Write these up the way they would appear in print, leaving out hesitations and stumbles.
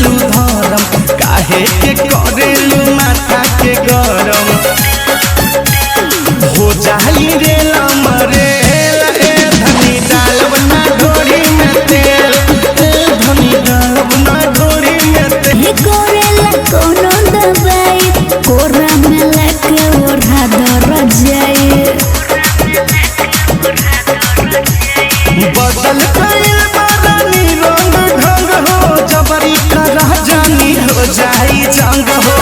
जालू धरम काहे के करेलू माथा के गरम हो जाई रे लमरे धनी डालब ना ढोरी में तेल धनी डालब ना ढोरी में तेल कोरेला कोनो दबाई कोरा में लेके ओढ़ा दर जाए बदल गइल बदनी रंग ढंग हो जबरी करा जानी हो जाई जंग हो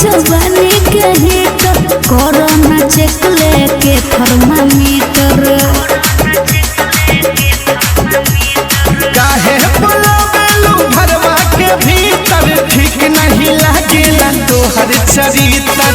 जवानी के हिट कोरोना चेक लेके थर्मामीटर काहे बुलावेलू घरवा के भीतर ठीक नहीं लागेला तोहर चरित्र